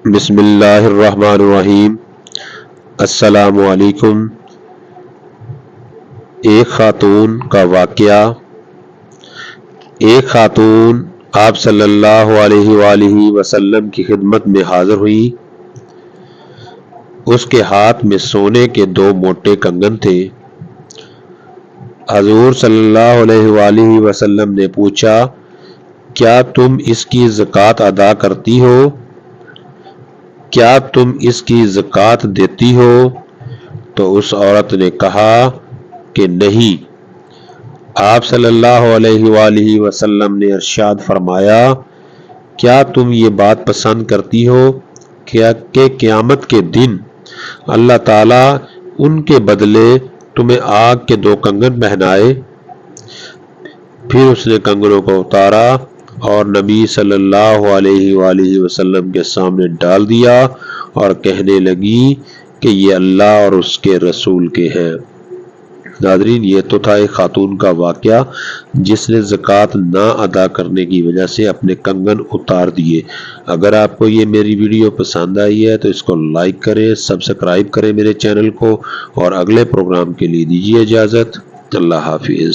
بسم اللہ الرحمن الرحیم۔ السلام علیکم۔ ایک خاتون کا واقعہ۔ ایک خاتون آپ صلی اللہ علیہ وآلہ وسلم کی خدمت میں حاضر ہوئی۔ اس کے ہاتھ میں سونے کے 2 موٹے کنگن تھے۔ حضور صلی اللہ علیہ وآلہ وسلم نے پوچھا، کیا تم اس کی زکوٰۃ ادا کرتی ہو؟ کیا تم اس کی زکوٰۃ دیتی ہو؟ تو اس عورت نے کہا کہ نہیں۔ آپ صلی اللہ علیہ وآلہ وسلم نے ارشاد فرمایا، کیا تم یہ بات پسند کرتی ہو کہ قیامت کے دن اللہ تعالیٰ ان کے بدلے تمہیں آگ کے 2 کنگن پہنائے؟ پھر اس نے کنگنوں کو اتارا اور نبی صلی اللہ علیہ وآلہ وسلم کے سامنے ڈال دیا اور کہنے لگی کہ یہ اللہ اور اس کے رسول کے ہیں۔ ناظرین، یہ تو تھا ایک خاتون کا واقعہ جس نے زکوٰۃ نہ ادا کرنے کی وجہ سے اپنے کنگن اتار دیے۔ اگر آپ کو یہ میری ویڈیو پسند آئی ہے تو اس کو لائک کریں، سبسکرائب کریں میرے چینل کو، اور اگلے پروگرام کے لیے دیجیے اجازت۔ اللہ حافظ۔